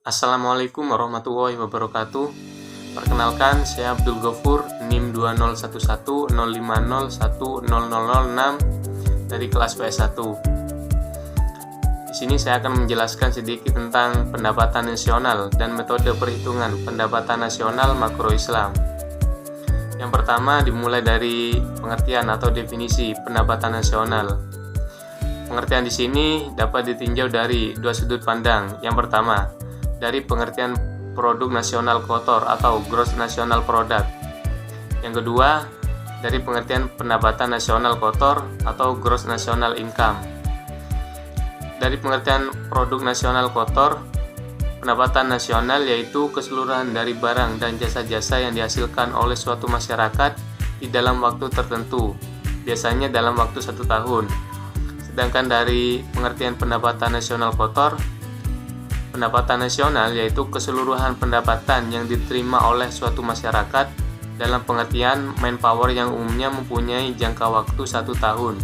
Assalamualaikum warahmatullahi wabarakatuh. Perkenalkan, saya Abdul Ghafur, NIM 2011050100006 dari kelas PS1. Di sini saya akan menjelaskan sedikit tentang pendapatan nasional dan metode perhitungan pendapatan nasional makro Islam. Yang pertama dimulai dari pengertian atau definisi pendapatan nasional. Pengertian di sini dapat ditinjau dari dua sudut pandang. Yang pertama, dari pengertian produk nasional kotor atau gross national product. Yang kedua, dari pengertian pendapatan nasional kotor atau gross national income. Dari pengertian produk nasional kotor, pendapatan nasional yaitu keseluruhan dari barang dan jasa-jasa yang dihasilkan oleh suatu masyarakat di dalam waktu tertentu, biasanya dalam waktu 1 tahun. Sedangkan dari pengertian pendapatan nasional kotor, pendapatan nasional yaitu keseluruhan pendapatan yang diterima oleh suatu masyarakat dalam pengertian manpower yang umumnya mempunyai jangka waktu 1 tahun.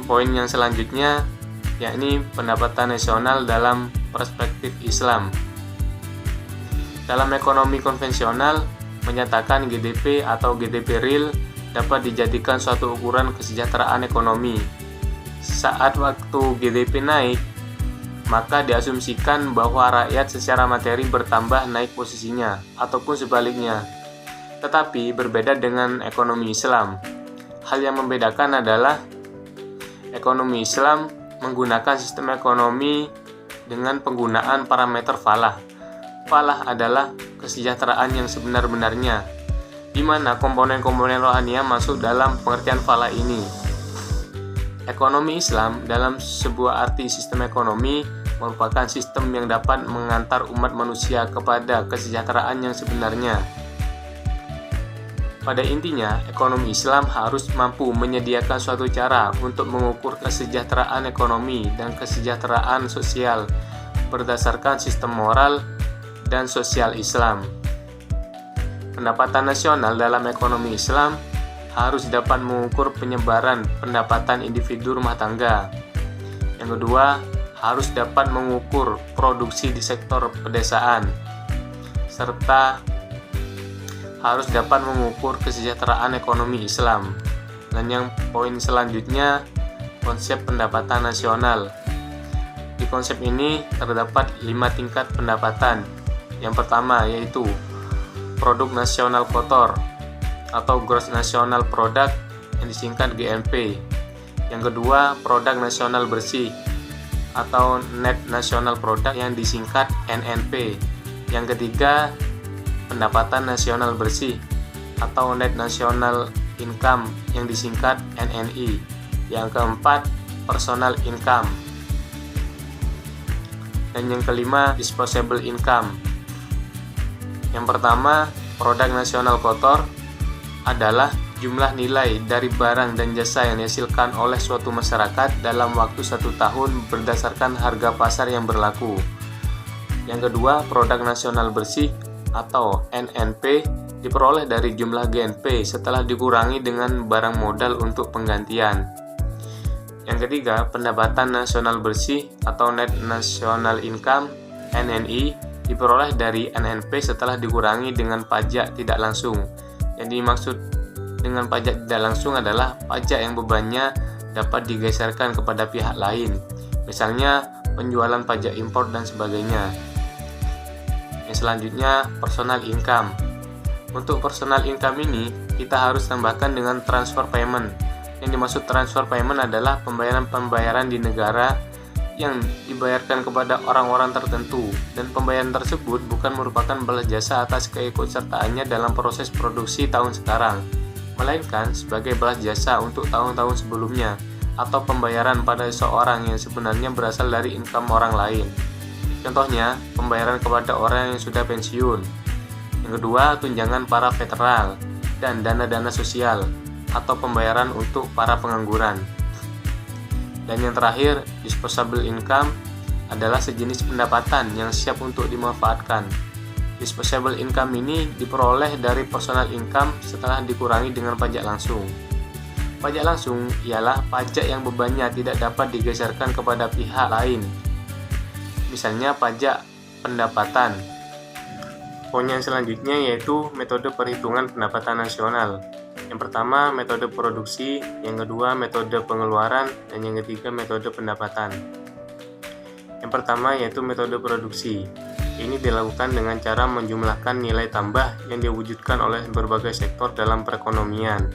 Poin yang selanjutnya yakni pendapatan nasional dalam perspektif Islam. Dalam ekonomi konvensional menyatakan GDP atau GDP real dapat dijadikan suatu ukuran kesejahteraan ekonomi. Saat waktu GDP naik, maka diasumsikan bahwa rakyat secara materi bertambah naik posisinya, ataupun sebaliknya. Tetapi berbeda dengan ekonomi Islam. Hal yang membedakan adalah ekonomi Islam menggunakan sistem ekonomi dengan penggunaan parameter falah. Falah adalah kesejahteraan yang sebenar-benarnya, di mana komponen-komponen rohaniah masuk dalam pengertian falah ini. Ekonomi Islam dalam sebuah arti sistem ekonomi merupakan sistem yang dapat mengantar umat manusia kepada kesejahteraan yang sebenarnya. Pada intinya, ekonomi Islam harus mampu menyediakan suatu cara untuk mengukur kesejahteraan ekonomi dan kesejahteraan sosial berdasarkan sistem moral dan sosial Islam. Pendapatan nasional dalam ekonomi Islam harus dapat mengukur penyebaran pendapatan individu rumah tangga. Yang kedua, harus dapat mengukur produksi di sektor pedesaan, serta harus dapat mengukur kesejahteraan ekonomi Islam. Dan yang poin selanjutnya, konsep pendapatan nasional. Di konsep ini terdapat 5 tingkat pendapatan. Yang pertama yaitu produk nasional kotor atau gross national product yang disingkat GNP. Yang kedua, produk nasional bersih atau net national product yang disingkat NNP. Yang ketiga, pendapatan nasional bersih atau net national income yang disingkat NNI. Yang keempat, personal income. Dan yang kelima, disposable income. Yang pertama, produk nasional kotor adalah jumlah nilai dari barang dan jasa yang dihasilkan oleh suatu masyarakat dalam waktu 1 tahun berdasarkan harga pasar yang berlaku. Yang kedua, produk nasional bersih atau NNP diperoleh dari jumlah GNP setelah dikurangi dengan barang modal untuk penggantian. Yang ketiga, pendapatan nasional bersih atau net national income NNI diperoleh dari NNP setelah dikurangi dengan pajak tidak langsung. Yang dimaksud dengan pajak tidak langsung adalah pajak yang bebannya dapat digeserkan kepada pihak lain, misalnya penjualan pajak impor dan sebagainya. Yang selanjutnya, personal income. Untuk personal income ini, kita harus tambahkan dengan transfer payment. Yang dimaksud transfer payment adalah pembayaran-pembayaran di negara yang dibayarkan kepada orang-orang tertentu, dan pembayaran tersebut bukan merupakan balas jasa atas keikutsertaannya dalam proses produksi tahun sekarang, melainkan sebagai balas jasa untuk tahun-tahun sebelumnya, atau pembayaran pada seseorang yang sebenarnya berasal dari income orang lain. Contohnya, pembayaran kepada orang yang sudah pensiun. Yang kedua, tunjangan para veteran dan dana-dana sosial, atau pembayaran untuk para pengangguran. Dan yang terakhir, disposable income adalah sejenis pendapatan yang siap untuk dimanfaatkan. Disposable income ini diperoleh dari personal income setelah dikurangi dengan pajak langsung. Pajak langsung ialah pajak yang bebannya tidak dapat digeserkan kepada pihak lain. misalnya pajak pendapatan. Poin yang selanjutnya yaitu metode perhitungan pendapatan nasional. Yang pertama, metode produksi, yang kedua, metode pengeluaran, dan yang ketiga, metode pendapatan. Yang pertama yaitu metode produksi. Ini dilakukan dengan cara menjumlahkan nilai tambah yang diwujudkan oleh berbagai sektor dalam perekonomian.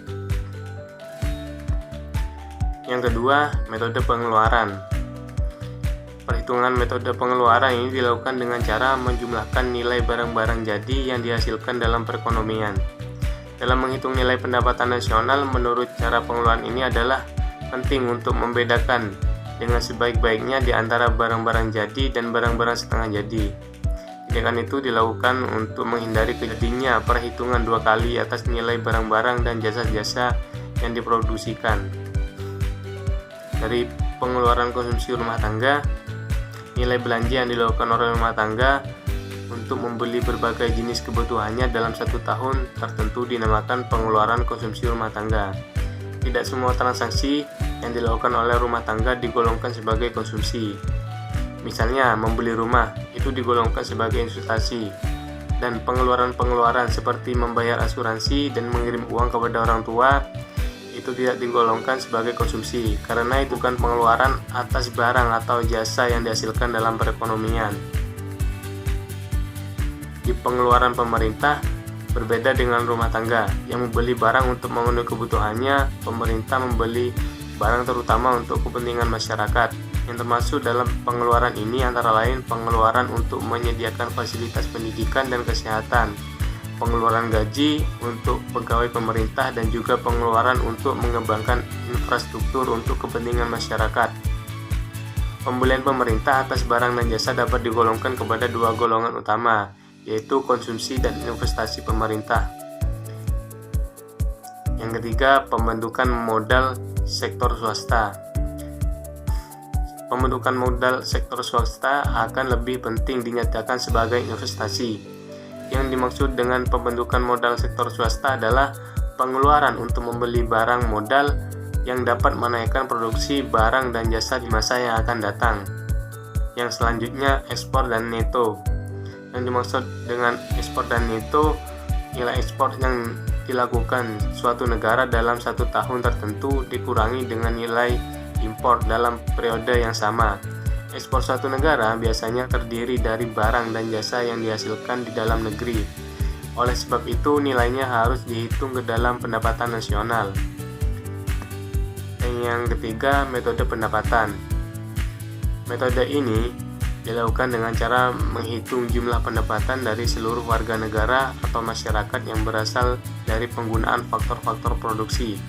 Yang kedua, metode pengeluaran. Perhitungan metode pengeluaran ini dilakukan dengan cara menjumlahkan nilai barang-barang jadi yang dihasilkan dalam perekonomian. Dalam menghitung nilai pendapatan nasional, menurut cara pengeluaran ini adalah penting untuk membedakan dengan sebaik-baiknya di antara barang-barang jadi dan barang-barang setengah jadi. Tindakan itu dilakukan untuk menghindari terjadinya perhitungan dua kali atas nilai barang-barang dan jasa-jasa yang diproduksikan. Dari pengeluaran konsumsi rumah tangga, nilai belanja yang dilakukan oleh rumah tangga untuk membeli berbagai jenis kebutuhannya dalam satu tahun tertentu dinamakan pengeluaran konsumsi rumah tangga. Tidak semua transaksi yang dilakukan oleh rumah tangga digolongkan sebagai konsumsi. Misalnya, membeli rumah itu digolongkan sebagai investasi, dan pengeluaran-pengeluaran seperti membayar asuransi dan mengirim uang kepada orang tua itu tidak digolongkan sebagai konsumsi, karena itu bukan pengeluaran atas barang atau jasa yang dihasilkan dalam perekonomian. Di pengeluaran pemerintah, berbeda dengan rumah tangga yang membeli barang untuk memenuhi kebutuhannya. Pemerintah membeli barang terutama untuk kepentingan masyarakat, yang termasuk dalam pengeluaran ini antara lain pengeluaran untuk menyediakan fasilitas pendidikan dan kesehatan, pengeluaran gaji untuk pegawai pemerintah, dan juga pengeluaran untuk mengembangkan infrastruktur untuk kepentingan masyarakat. Pembelian pemerintah atas barang dan jasa dapat digolongkan kepada dua golongan utama, yaitu konsumsi dan investasi pemerintah. Yang ketiga, pembentukan modal sektor swasta. Pembentukan modal sektor swasta akan lebih penting dinyatakan sebagai investasi. Yang dimaksud dengan pembentukan modal sektor swasta adalah pengeluaran untuk membeli barang modal yang dapat menaikkan produksi barang dan jasa di masa yang akan datang. Yang selanjutnya, ekspor dan neto. Yang dimaksud dengan ekspor dan neto, nilai ekspor yang dilakukan suatu negara dalam satu tahun tertentu dikurangi dengan nilai impor dalam periode yang sama. Ekspor suatu negara biasanya terdiri dari barang dan jasa yang dihasilkan di dalam negeri. Oleh sebab itu, nilainya harus dihitung ke dalam pendapatan nasional. Dan yang ketiga, metode pendapatan. Metode ini dilakukan dengan cara menghitung jumlah pendapatan dari seluruh warga negara atau masyarakat yang berasal dari penggunaan faktor-faktor produksi.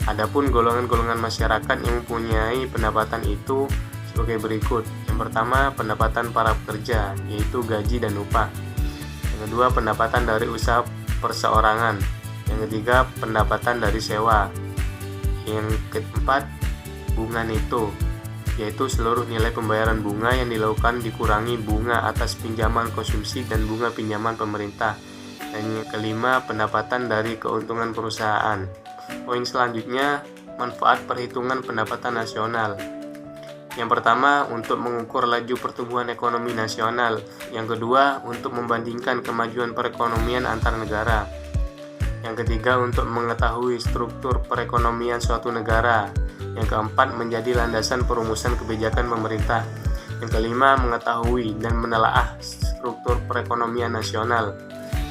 Adapun golongan-golongan masyarakat yang mempunyai pendapatan itu sebagai berikut. Yang pertama, pendapatan para pekerja, yaitu gaji dan upah. Yang kedua, pendapatan dari usaha perseorangan. Yang ketiga, pendapatan dari sewa. Yang keempat, bunga neto, yaitu seluruh nilai pembayaran bunga yang dilakukan dikurangi bunga atas pinjaman konsumsi dan bunga pinjaman pemerintah. Dan yang kelima, pendapatan dari keuntungan perusahaan. Poin selanjutnya, manfaat perhitungan pendapatan nasional. Yang pertama, untuk mengukur laju pertumbuhan ekonomi nasional. Yang kedua, untuk membandingkan kemajuan perekonomian antar negara. Yang ketiga, untuk mengetahui struktur perekonomian suatu negara. Yang keempat, menjadi landasan perumusan kebijakan pemerintah. Yang kelima, mengetahui dan menelaah struktur perekonomian nasional.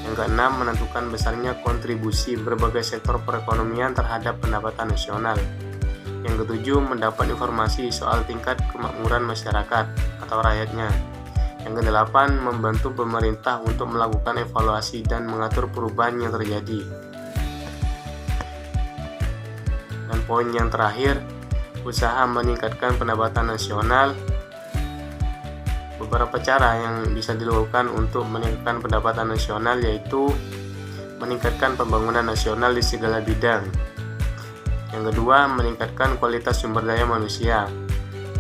Yang keenam, menentukan besarnya kontribusi berbagai sektor perekonomian terhadap pendapatan nasional. Yang ketujuh, mendapat informasi soal tingkat kemakmuran masyarakat atau rakyatnya. Yang kedelapan, membantu pemerintah untuk melakukan evaluasi dan mengatur perubahan yang terjadi. Dan poin yang terakhir, usaha meningkatkan pendapatan nasional. Beberapa cara yang bisa dilakukan untuk meningkatkan pendapatan nasional yaitu meningkatkan pembangunan nasional di segala bidang. Yang kedua, meningkatkan kualitas sumber daya manusia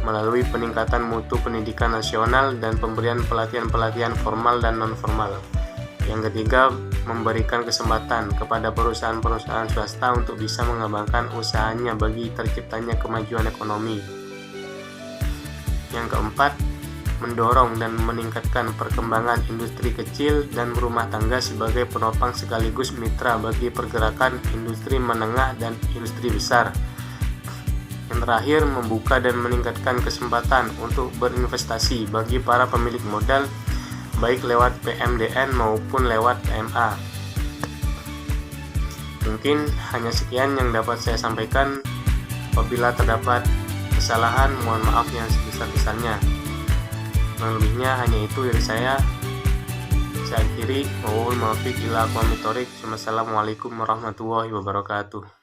melalui peningkatan mutu pendidikan nasional dan pemberian pelatihan-pelatihan formal dan non-formal. Yang ketiga, memberikan kesempatan kepada perusahaan-perusahaan swasta untuk bisa mengembangkan usahanya bagi terciptanya kemajuan ekonomi. Yang keempat, mendorong dan meningkatkan perkembangan industri kecil dan rumah tangga sebagai penopang sekaligus mitra bagi pergerakan industri menengah dan industri besar. Yang terakhir, membuka dan meningkatkan kesempatan untuk berinvestasi bagi para pemilik modal baik lewat PMDN maupun lewat PMA. Mungkin hanya sekian yang dapat saya sampaikan. Apabila terdapat kesalahan, mohon maaf yang sebesar-besarnya. Yang lebihnya hanya itu dari saya. Saya akhiri. Wassalamualaikum warahmatullahi wabarakatuh.